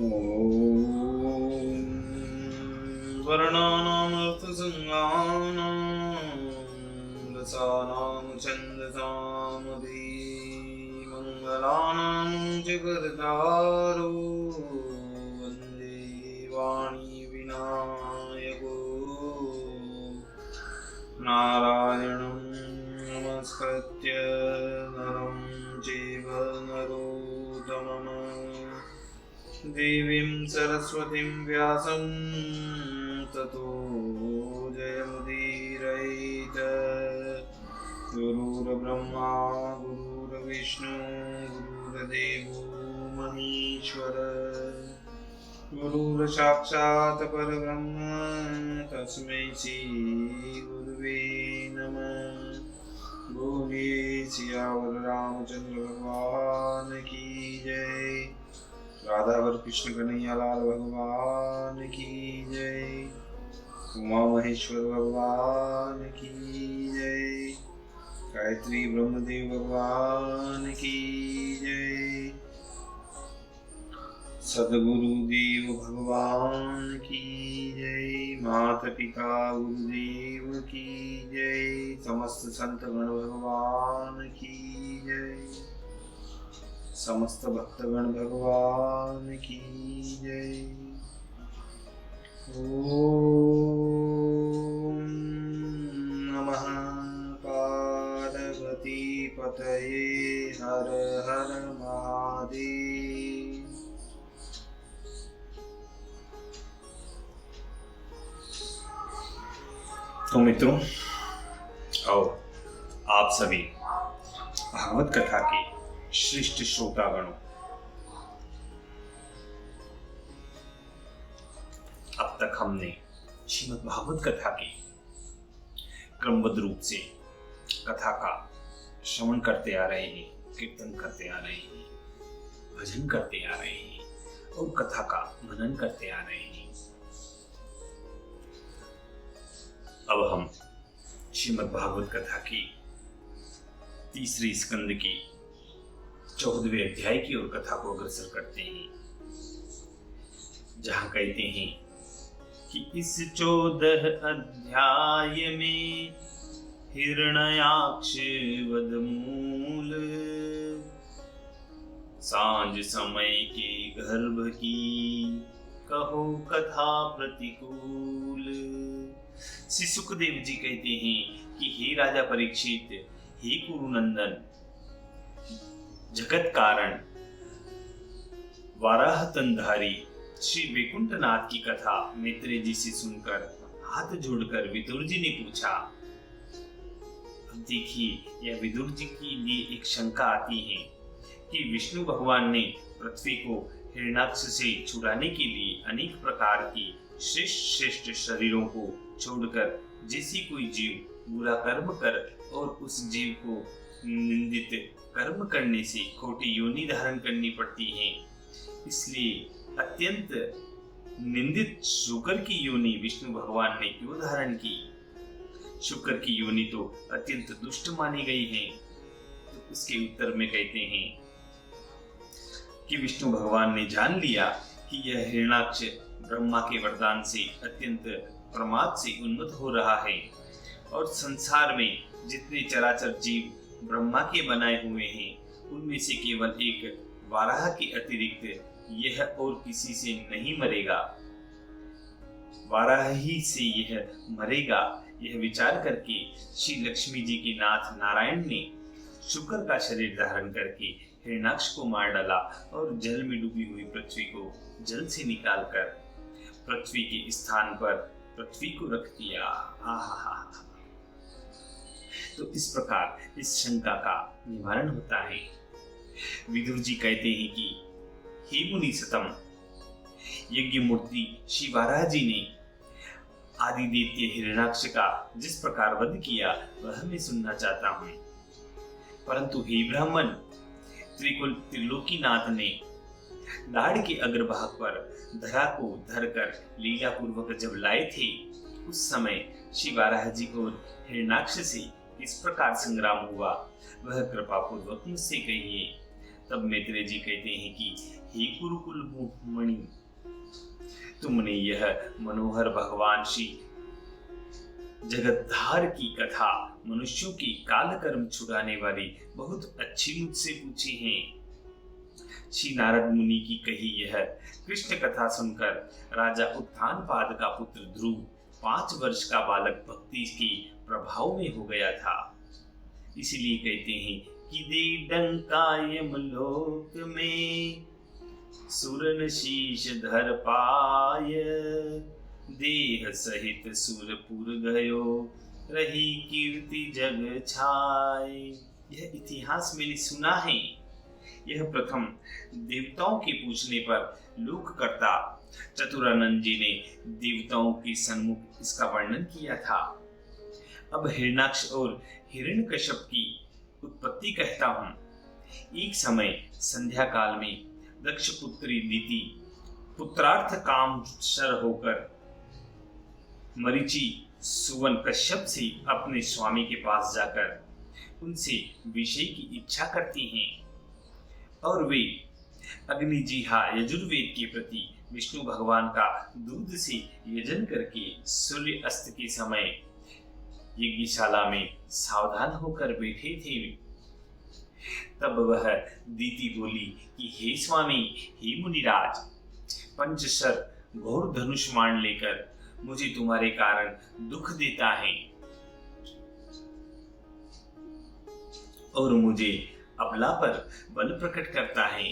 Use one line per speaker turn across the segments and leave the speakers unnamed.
ॐ वर्णानामर्थसङ्गानां रसानां छन्दसामधिमङ्गलानां जगद्धारो वन्दे वाणी विनायको नारायणं नमस्कृत्य नरं चैव नरोत्तमम् देवीं सरस्वतीं व्यासं ततो जयमुदीरयेत्। गुरुर्ब्रह्मा गुरुर्विष्णु गुरुर्देवो महेश्वर गुरुर्साक्षात् परब्रह्म तस्मै श्री गुरुवे नमः। बोलिए सियावर रामचंद्र भगवान की जय। राधावर कृष्ण कन्हैया लाल भगवान की जय। उमा महेश्वर भगवान की जय। गायत्री ब्रह्मदेव भगवान की जय। सद्गुरुदेव भगवान की जय। माता पिता गुरुदेव की जय। समस्त संतगण भगवान की जय। समस्त भक्तगण भगवान की जय। ओम नमः पार्वती पतये हर हर महादेव। तो मित्रों, आओ आप सभी भागवत कथा के श्रेष्ठ श्रोतागणों, अब तक हमने श्रीमद् भागवत कथा के क्रमबद्ध रूप से कथा का श्रवण करते आ रहे हैं, कीर्तन करते आ रहे हैं, भजन करते आ रहे हैं और कथा का मनन करते आ रहे हैं। अब हम श्रीमद् भागवत कथा की तीसरी स्कंद की 14वें अध्याय की ओर कथा को अग्रसर करते हैं, जहां कहते हैं कि इस 14 अध्याय में हिरण्याक्ष वध मूल सांझ समय के गर्भ की कहो कथा प्रतिकूल। श्री सुखदेव जी कहते हैं कि हे राजा परीक्षित, हे कुरुनंदन, जगत कारण वाराह तनधारी श्री वैकुंठनाथ की कथा मैत्रेय जी से सुनकर हाथ जोड़कर विदुर जी ने पूछा। अब देखिए, यह विदुर जी के लिए एक शंका आती है कि विष्णु भगवान ने पृथ्वी को हिरण्याक्ष से छुड़ाने के लिए अनेक प्रकार की श्रेष्ठ श्रेष्ठ शरीरों को छोड़कर जैसे कोई जीव बुरा कर्म कर और उस जीव को निंदित कर्म करने से खोटी योनि धारण करनी पड़ती है, इसलिए अत्यंत निंदित शुक्र की योनि विष्णु भगवान ने क्यों धारण की? शुक्र की योनि तो अत्यंत दुष्ट मानी गई है। तो उसके उत्तर में कहते हैं कि विष्णु भगवान ने जान लिया कि यह हिरण्याक्ष ब्रह्मा के वरदान से अत्यंत प्रमाद से उन्मत्त हो रहा है और संसार में जितने चराचर जीव ब्रह्मा के बनाए हुए हैं उनमें से केवल एक वाराह के अतिरिक्त यह और किसी से नहीं मरेगा, वाराह ही से यह मरेगा। यह विचार करके श्री लक्ष्मी जी के नाथ नारायण ने शुक्र का शरीर धारण करके हिरण्याक्ष को मार डाला और जल में डूबी हुई पृथ्वी को जल से निकालकर पृथ्वी के स्थान पर पृथ्वी को रख दिया। तो इस प्रकार इस शंका का निवारण होता है। विदुर जी कहते हैं कि हे मुनि सतम, यज्ञ मूर्ति श्री वाराह जी ने आदि दैत्य हिरण्याक्ष का जिस प्रकार वध किया वह मैं सुनना चाहता हूँ। परंतु हे ब्राह्मण, त्रिलोकीनाथ ने दाढ़ के अग्रभाग पर धरा को धरकर लीला पूर्वक जब लाए थे, उस समय श्री वाराह जी को हिरण्याक्ष से इस प्रकार संग्राम हुआ, वह कृपा पूर्वक मुझसे कहिए। तब मैत्रेय जी कहते हैं कि हे कुरुकुल मणि, तुमने यह मनोहर भगवान श्री जगद्धार की कथा मनुष्यों की काल कर्म छुड़ाने वाली बहुत अच्छी मुझसे पूछी है। श्री नारद मुनि की कही यह कृष्ण कथा सुनकर राजा उत्तानपाद का पुत्र ध्रुव 5 वर्ष का बालक भक्ति के प्रभाव में हो गया था। इसलिए कहते हैं कि दे डंका यमलोक में सुरन शीश धर पाय, देह सहित सुरपुर गयो रही कीर्ति जग छाय। यह इतिहास मैंने सुना है। यह प्रथम देवताओं के पूछने पर लोककर्ता चतुरानंद जी ने देवताओं के सन्मुख इसका वर्णन किया था। अब हिरण्याक्ष और हिरण्यकश्यप की उत्पत्ति कहता हूं। एक समय संध्या काल में दक्ष पुत्री दीति पुत्रार्थ काम शर होकर मरीचि सुवन कश्यप से अपने स्वामी के पास जाकर उनसे विषय की इच्छा करती हैं और वे अग्निजीहा यजुर्वेद के प्रति विष्णु भगवान का दूध से यजन करके सूर्य अस्त के समय यज्ञशाला में सावधान होकर बैठे थे। तब वह दीति बोली कि हे स्वामी, हे मुनिराज, पंचशर घोर धनुष मान लेकर मुझे तुम्हारे कारण दुख देता है और मुझे अबला पर बल प्रकट करता है।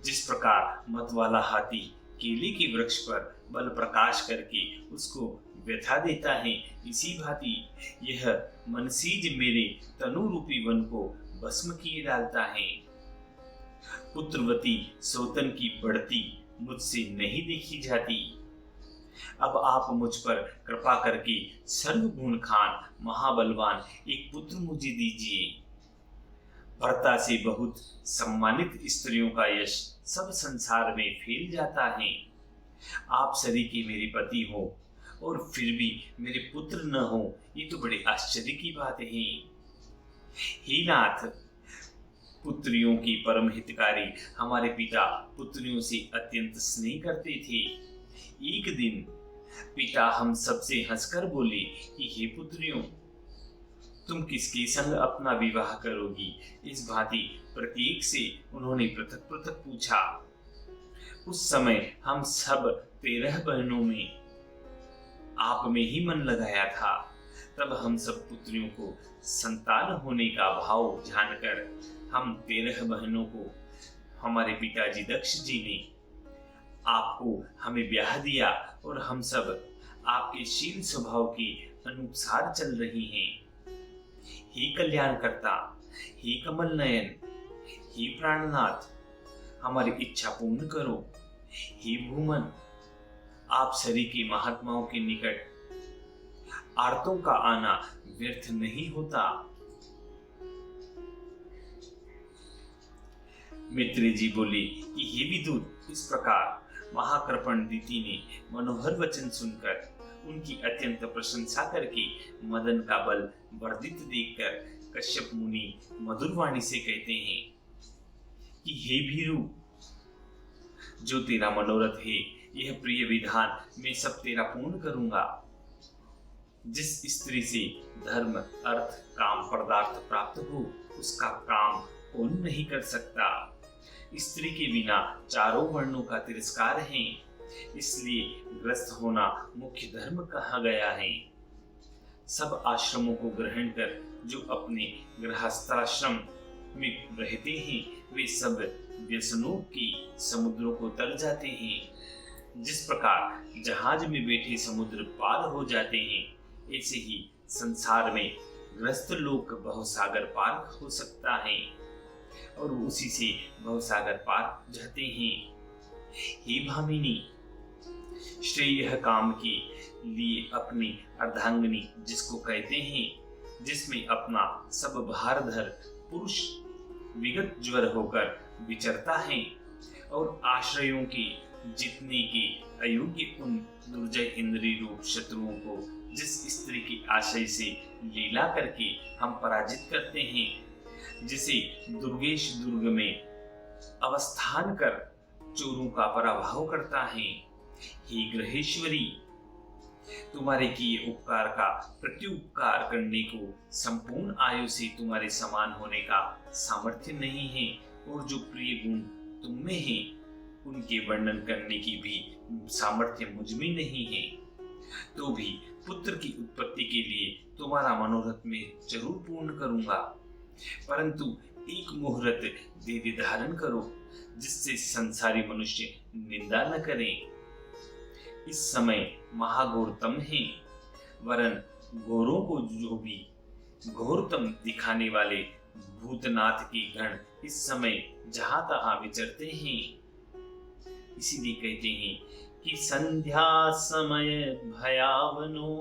जिस प्रकार मत वाला हाथी केले के वृक्ष पर बल प्रकाश करके उसको व्यथा देता है, इसी भांति यह मनसीज मेरे तनु रूपी वन को भस्म किए डालता है। पुत्रवती सौतन की बढ़ती मुझसे नहीं देखी जाती। अब आप मुझ पर कृपा करके सर्वगुण खान महाबलवान एक पुत्र मुझे दीजिए। भर्ता से बहुत सम्मानित स्त्रियों का यश सब संसार में फैल जाता है। आप सरीके मेरे पति हो और फिर भी मेरे पुत्र न हो, ये तो बड़े आश्चर्य की बात है। हे नाथ, पुत्रियों की परम हितकारी हमारे पिता पुत्रियों से अत्यंत स्नेह करते थे। एक दिन पिता हम सबसे हंसकर बोले कि हे पुत्रियों, तुम किसके संग अपना विवाह करोगी? इस भांति प्रत्येक से उन्होंने पृथक पृथक पूछा। उस समय हम सब 13 बहनों में आप में ही मन लगाया था। तब हम सब पुत्रियों को संतान होने का भाव जानकर हम 13 बहनों को हमारे पिताजी दक्ष जी ने आपको हमें ब्याह दिया और हम सब आपके शील स्वभाव के अनुसार चल रही हैं। हे कल्याणकर्ता, हे कमल नयन, हे प्राणनाथ, हमारी इच्छा पूर्ण करो। हे भूमन, आप सरी के महात्माओं के निकट आर्तों का आना व्यर्थ नहीं होता। मैत्रेय जी बोले कि हे विदुर, इस प्रकार महाकृपण दीति ने मनोहर वचन सुनकर उनकी अत्यंत प्रशंसा करके मदन का बल वर्धित देखकर कश्यप मुनि मधुर वाणी से कहते हैं कि हे भीरु, जो तेरा मनोरथ है यह प्रिय विधान मैं सब तेरा पूर्ण करूंगा। जिस स्त्री से धर्म अर्थ काम पदार्थ प्राप्त हो उसका काम कौन नहीं कर सकता। स्त्री के बिना चारों वर्णों का तिरस्कार है, इसलिए ग्रस्त होना मुख्य धर्म कहा गया है। सब आश्रमों को ग्रहण कर जो अपने गृहस्थाश्रम में रहते हैं वे सब व्यसनों के समुद्रों को तर जाते हैं। जिस प्रकार जहाज में बैठे समुद्र पार हो जाते हैं, ऐसे ही संसार में ग्रस्त लोक भवसागर पार हो सकता है और उसी से भवसागर पार जाते हैं। हे भामिनी, श्रेय काम के लिए अपनी अर्धांगिनी जिसको कहते हैं, जिसमें अपना सब भारधर पुरुष विगत ज्वर होकर विचरता है और आश्रयों के जितने के अयोग्य उन दुर्जय इंद्रिय रूप शत्रुओं को जिस स्त्री के आशय से लीला करके हम पराजित करते हैं, जिसे दुर्गेश दुर्ग में अवस्थान कर चोरों का पराभव करता है। हे ग्रहेश्वरी, तुम्हारे किए उपकार का प्रत्युपकार करने को संपूर्ण आयु से तुम्हारे समान होने का सामर्थ्य नहीं है, और जो प्रिय गुण तुम में है उनके वर्णन करने की भी सामर्थ्य मुझ में नहीं है। तो भी पुत्र की उत्पत्ति के लिए तुम्हारा मनोरथ में जरूर पूर्ण करूंगा, परंतु एक मुहूर्त दे धारण करो जिससे संसारी मनुष्य निंदा न करें। इस समय महाघोरतम है, वरन घोरों को जो भी घोरतम दिखाने वाले भूतनाथ के गण इस समय जहां तहां विचरते हैं। इसीलिए कहते हैं कि संध्या समय भयावनो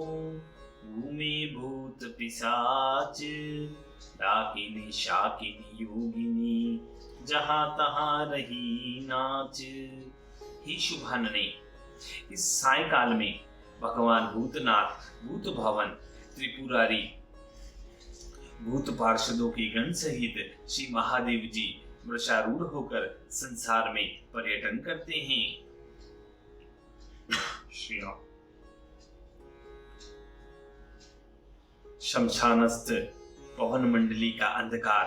घूमे भूत पिशाच, डाकिनी शाकिनी योगिनी जहां तहां रही नाच। हे शुभानने, इस सायकाल में भगवान भूतनाथ, भूत भवन, त्रिपुरारी, भूत पार्षदों के गण सहित श्री महादेव जी वृषारूढ़ होकर संसार में पर्यटन करते हैं। शमशानस्थ पवन मंडली का अंधकार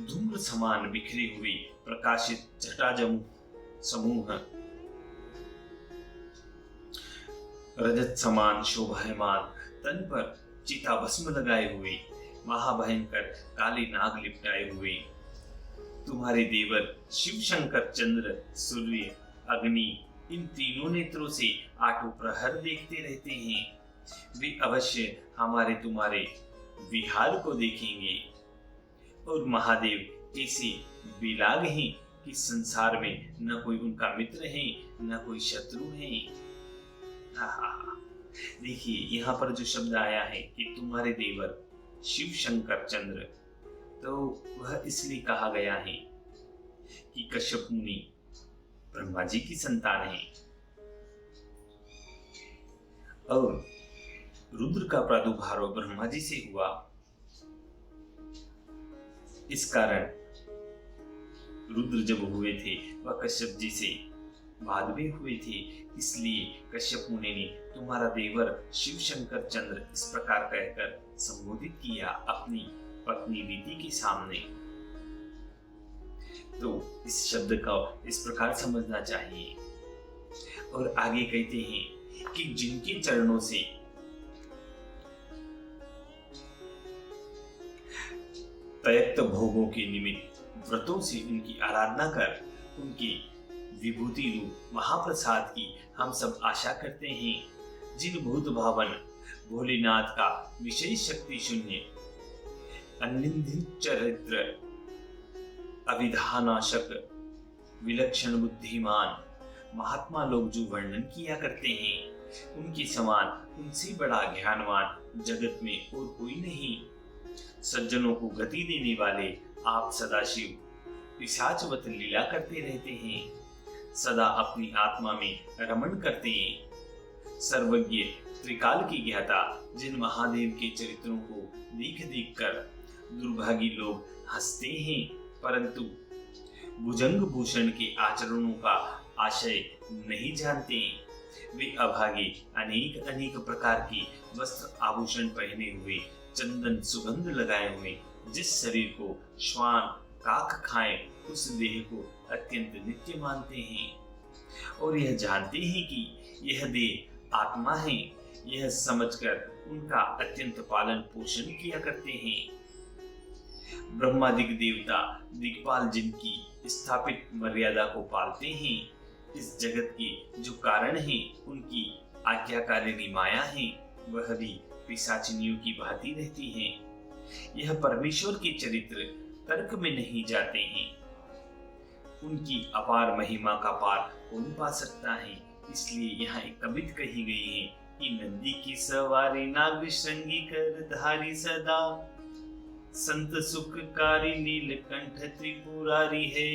धूम्र समान बिखरे हुए प्रकाशित जटाजम समूह, रजत समान शोभायमान तन पर चिता भस्म लगाए हुए, महाभयंकर काले नाग लिपटाए हुए, तुम्हारे देवर शिव शंकर, चंद्र, सूर्य, अग्नि इन तीनों नेत्रों से आठों प्रहर देखते रहते हैं। वे अवश्य हमारे तुम्हारे विहार को देखेंगे। और महादेव ऐसे बेलाग हैं कि संसार में न कोई उनका मित्र है न कोई शत्रु है। देखिए यहाँ पर जो शब्द आया है कि तुम्हारे देवर शिव शंकर चंद्र, तो वह इसलिए कहा गया है कि कश्यप मुनि ब्रह्मा जी की संतान है और रुद्र का प्रादुर्भाव ब्रह्मा जी से हुआ। इस कारण रुद्र जब हुए थे वह कश्यप जी से बाद में हुए थे। इसलिए कश्यप मुनि ने तुम्हारा देवर शिव शंकर चंद्र इस प्रकार कहकर संबोधित किया अपनी पत्नी रीति के सामने। तो इस शब्द का इस प्रकार समझना चाहिए। और आगे कहते हैं कि जिनके चरणों से प्रयुक्त भोगों के निमित्त व्रतों से उनकी आराधना कर उनकी विभूति रूप महाप्रसाद की हम सब आशा करते हैं, जिन भूत भावन भोलेनाथ का विशेष शक्ति शून्य अनिंदित चरित्र, अविधानाशक, विलक्षण बुद्धिमान महात्मा लोग जो वर्णन किया करते हैं, उनके समान उनसे बड़ा ज्ञानवान जगत में और कोई नहीं। सज्जनों को गति देने वाले आप सदाशिव पिशाचवत लीला करते रहते हैं, सदा अपनी आत्मा में रमण करते हैं। सर्वज्ञ त्रिकाल की ज्ञाता जिन महादेव के चरित्रों को देख देख कर दुर्भागी लोग हंसते हैं, परंतु भुजंग भूषण के आचरणों का आशय नहीं जानते। वे अभागे अनेक अनेक प्रकार की वस्त्र आभूषण पहने हुए, चंदन सुगंध लगाए हुए, जिस शरीर को श्वान काक खाए उस देह को अत्यंत नित्य मानते हैं और यह जानते हैं कि यह देह आत्मा है। यह समझकर उनका अत्यंत पालन पोषण किया करते हैं। ब्रह्मादिक देवता दिक्पाल जिनकी स्थापित मर्यादा को पालते हैं, इस जगत के जो कारण है उनकी आज्ञाकारिणी माया है, वह भी पिशाचिनियों की भांति रहती है। यह परमेश्वर के चरित्र तर्क में नहीं जाते हैं। उनकी अपार महिमा का पार कौन पा सकता है। इसलिए यहाँ एक कवित कही गई है कि नंदी की सवारी नाग श्रृंगी कर धारी सदा, संत सुखकारी नीलकंठ त्रिपुरारी है।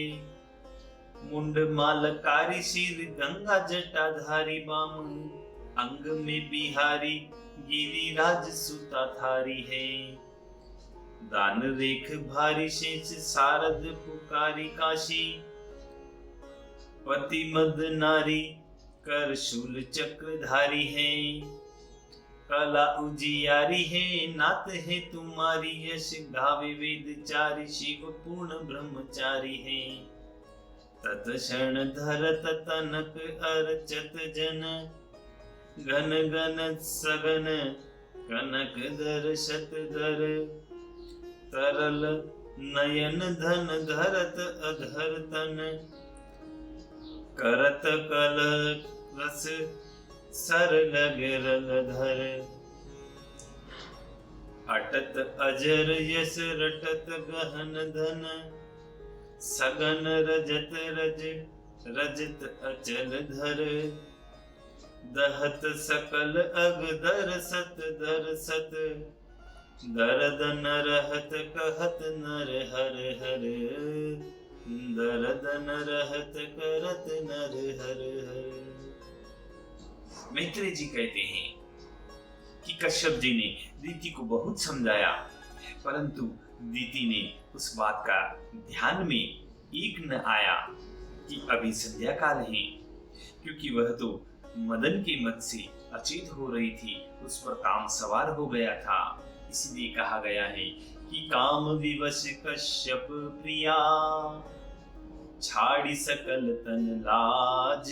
मुंड मालकारी सिर गंगा जटाधारी बाम, अंग में बिहारी गिरिराज सुताधारी है। दान रेख भारी शेष सारद पुकारी काशी, पति मद नारी कर शूल चक्रधारी है, कला उजियारी है नात है तुम्हारी, यश गावे वेद चारी शिव पूर्ण ब्रह्मचारी है। तत क्षण धरत तनक अर्चत जन, घन घन सगन कनक दर्शत दर, तरल नयन धन धरत अधर तन, करत कल रस सर लगरल धर, अटत अजर यस रटत गहन धन, सगन रजत रज रजत अचल धर, दहत सकल अग दर सत, दर्द न रहत कहत नर हर हर, दर्द न रहत करत नर हर हर। मैत्रेय जी कहते हैं कि कश्यप जी ने दीति को बहुत समझाया, परंतु दीति ने उस बात का ध्यान में एक न आया कि अभी संध्या काल है, क्योंकि वह तो मदन के मत से अचेत हो रही थी, उस पर काम सवार हो गया था। इसलिए कहा गया है कि काम विवश कश्यप प्रिया, छाड़ी सकल तन लाज,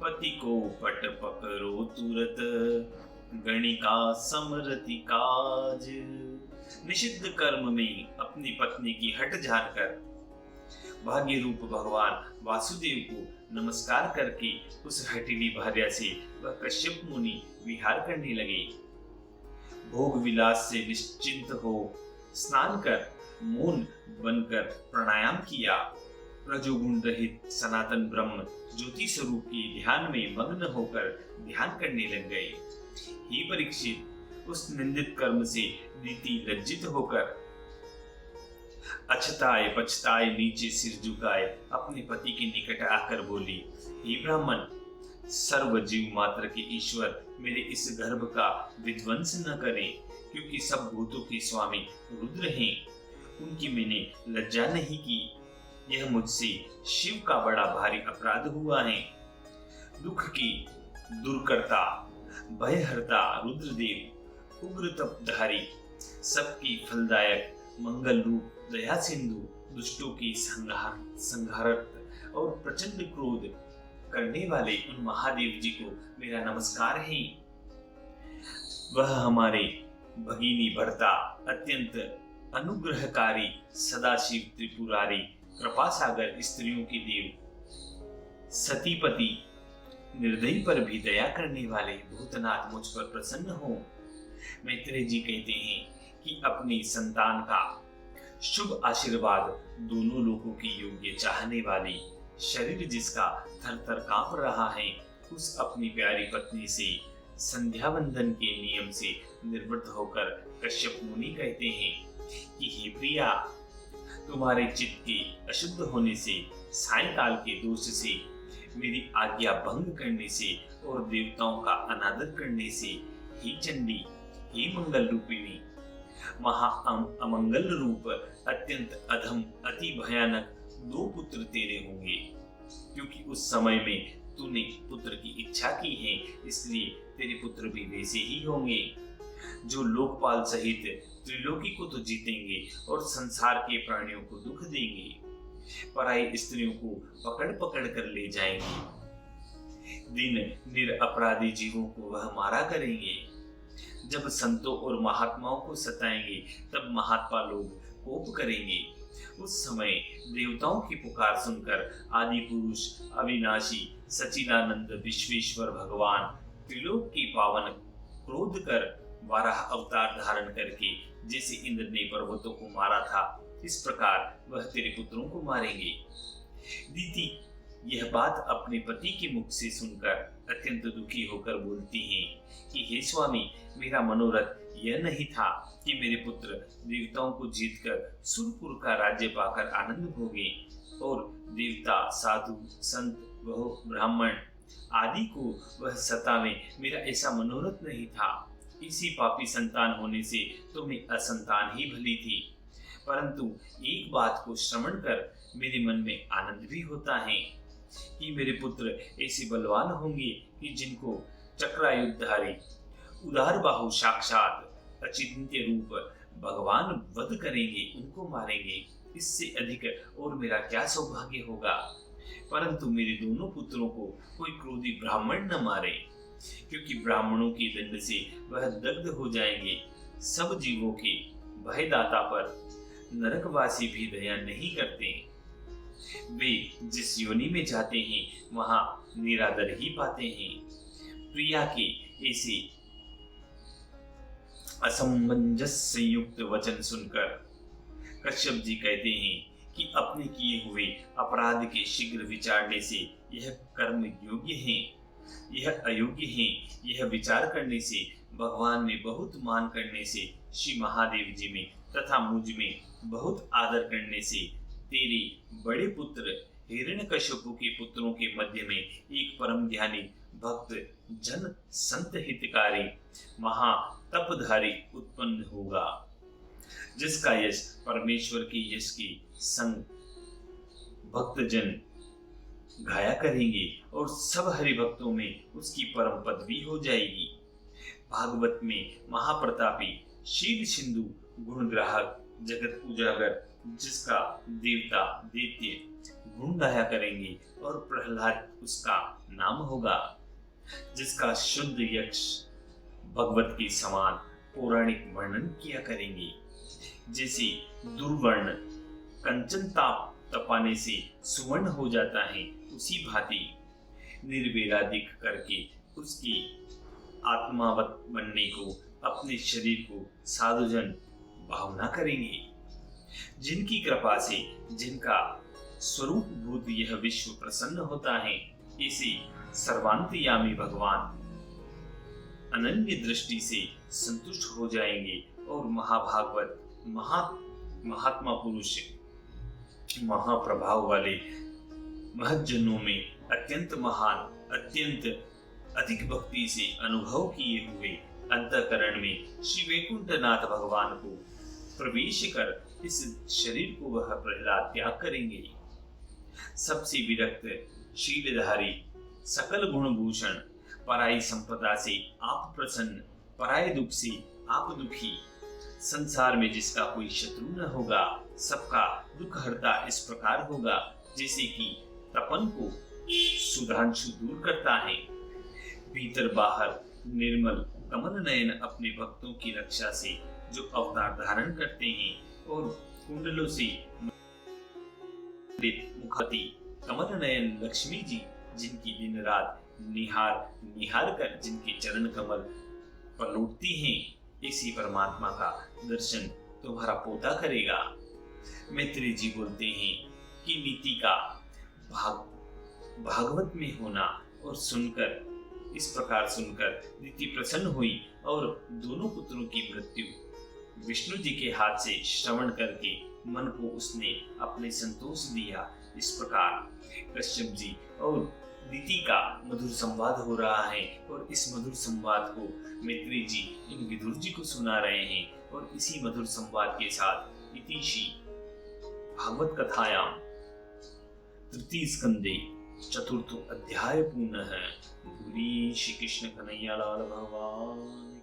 पति को पट पकड़ो तुरत, गणिका समरति काज। निषिद्ध कर्म में अपनी पत्नी की हट जानकर भाग्य रूप भगवान वासुदेव को नमस्कार करके उस हठीली भार्या से वह कश्यप मुनि विहार करने लगे। भोग विलास से निश्चिंत हो स्नान कर मौन बनकर प्राणायाम किया। रजोगुण रहित सनातन ब्रह्म ज्योति स्वरूप के ध्यान में मग्न होकर ध्यान करने लग गए। हे परीक्षित, उस निंदित कर्म से दीति लज्जित होकर अछताए पछताए नीचे सिर झुकाए अपने पति के निकट आकर बोली, हे ब्राह्मण, सर्व जीव मात्र के ईश्वर मेरे इस गर्भ का विध्वंस न करें, क्योंकि सब भूतों के स्वामी रुद्र हैं। उनकी मैंने लज्जा नहीं की, यह मुझसे शिव का बड़ा भारी अपराध हुआ है। दुख की दुर्कर्ता भयहर्ता रुद्रदेव उग्र तपधारी सबकी फलदायक मंगल रूप दया सिंधु दुष्टों की संहारक और प्रचंड क्रोध करने वाले उन महादेव जी को मेरा नमस्कार है। वह हमारे भगिनी भर्ता अत्यंत अनुग्रहकारी सदाशिव त्रिपुरारी कृपा सागर स्त्रियों के देव सतीपति निर्दयी पर भी दया करने वाले भूतनाथ मुझ पर प्रसन्न हो। मैत्रेय जी कहते हैं कि अपनी संतान का शुभ आशीर्वाद दोनों लोगों की योग्य चाहने वाली शरीर जिसका थर थर कांप रहा है, उस अपनी प्यारी पत्नी से संध्या वंदन के नियम से निवृत्त होकर कश्यप मुनि कहते हैं कि हे प्रिया, तुम्हारे चित्त के अशुद्ध होने से, सायंकाल के दोष से, मेरी आज्ञा भंग करने से और देवताओं का अनादर करने से, हे चंडी, हे मंगल रूपिणी, महा अमंगल रूप अत्यंत अधम अति भयानक दो पुत्र तेरे होंगे। क्योंकि उस समय में तूने पुत्र की इच्छा की है, इसलिए तेरे पुत्र भी वैसे ही होंगे, जो लोकपाल सहित त्रिलोकी को तो जीतेंगे और संसार के प्राणियों को दुख देंगे, पराई स्त्रियों को पकड़ पकड़ कर ले जाएंगे। दिन निरपराधी जीवों को वह मारा करेंगे। जब संतों और महात्माओं को सताएंगे, तब महात्मा लोग कोप करेंगे। उस समय देवताओं की पुकार सुनकर आदि पुरुष अविनाशी सच्चिदानंद विश्वेश्वर भगवान त्रिलोक के पावन क्रोध कर वाराह अवतार धारण करके जैसे इंद्र ने पर्वतों को मारा था, इस प्रकार वह तेरे पुत्रों को मारेंगे। दीति यह बात अपने पति के मुख से सुनकर अत्यंत दुखी होकर बोलती हैं कि हे स्वामी, मेरा मनोरथ यह नहीं था कि मेरे पुत्र देवताओं को जीतकर सुरपुर का राज्य पाकर आनंद भोगे और देवता साधु संत वह ब्राह्मण आदि को वह सतावे। मेरा ऐसा मनोरथ नहीं था। इसी पापी संतान होने से तो मैं असंतान ही भली थी, परंतु एक बात को श्रवण कर मेरे मन में आनंद भी होता है कि मेरे पुत्र ऐसे बलवान होंगे कि जिनको चक्रायुधधारी उदार बाहु साक्षात अचिंत्य रूप भगवान वध करेंगे, उनको मारेंगे। इससे अधिक और मेरा क्या सौभाग्य होगा। परंतु मेरे दोनों पुत्रों को कोई क्रोधी ब्राह्मण न मारे, क्योंकि ब्राह्मणों के दंड से वह दग्ध हो जाएंगे। सब जीवों के भयदाता पर नरकवासी भी दया नहीं करते। वे जिस योनि में जाते हैं वहां निरादर ही पाते हैं। प्रिया के ऐसे असमंजस से युक्त वचन सुनकर कश्यप जी कहते हैं कि अपने किए हुए अपराध के शीघ्र विचारने से यह कर्म योग्य है, यह अयोग्य है। यह विचार करने से, भगवान में बहुत मान करने से, श्री महादेव जी में तथा मुझ में बहुत आदर करने से, तेरे बड़े पुत्र हिरण्यकश्यपु के पुत्रों के मध्य में एक परम ज्ञानी भक्त जन संत हितकारी महा तपधारी उत्पन्न होगा, जिसका यश परमेश्वर के यश के संग भक्तजन गाया करेंगे और सब हरि भक्तों में उसकी परम पदवी हो जाएगी। भागवत में महाप्रतापी शील सिंधु गुणग्राहक जगत उजागर, जिसका देवता दैत्य गुण गाया करेंगे और प्रहलाद उसका नाम होगा, जिसका शुद्ध यक्ष भगवत के समान पौराणिक वर्णन किया करेंगे। जैसे दुर्वर्ण कंचन ताप तपाने से सुवर्ण हो जाता है, उसी भांति निर्वेलादिक करके उसकी आत्मावत बनने को, अपने शरीर को साधुजन भावना करेंगे। जिनकी कृपा से जिनका स्वरूप भूत यह विश्व प्रसन्न होता है, इसे सर्वांतयामी भगवान अनन्य दृष्टि से संतुष्ट हो जाएंगे और महाभागवत महात्मा पुरुष महाप्रभाव वाले महज्जनों में अत्यंत महान, अत्यंत अधिक भक्ति से अनुभव किए हुए अंतःकरण में श्री वैकुंठनाथ भगवान को प्रवेश कर इस शरीर को वह प्रहलाद त्याग करेंगे। सबसे विरक्त शीलधारी सकल गुण भूषण, पराई संपदा से आप प्रसन्न, पराये दुख से आप दुखी, संसार में जिसका कोई शत्रु न होगा, सबका दुख हरता इस प्रकार होगा जैसे कि तपन को सुधांशु दूर करता है। भीतर बाहर निर्मल कमल नयन अपने भक्तों की रक्षा से जो अवतार धारण करते हैं और कुंडलों से मुखती कमल नयन लक्ष्मी जी, जिनकी दिन रात निहार कर जिनके चरण कमल पर लौटती हैं, इसी परमात्मा का दर्शन तुम्हारा पोता करेगा। मैत्री जी बोलते हैं कि नीति का भागवत में होना और सुनकर, इस प्रकार सुनकर नीति प्रसन्न हुई और दोनों पुत्रों की मृत्यु विष्णु जी के हाथ से श्रवण करके मन को उसने अपने संतोष दिया। इस प्रकार कश्यप जी और नीति का मधुर संवाद हो रहा है और इस मधुर संवाद को मैत्री जी इन विदुर जी को सुना रहे हैं और इसी मधुर संवाद के साथ इतिशी भागवत कथायाम तृतीय स्कंदे चतुर्थ अध्याय पूर्ण है। श्री कृष्ण कन्हैया लाल भगवान।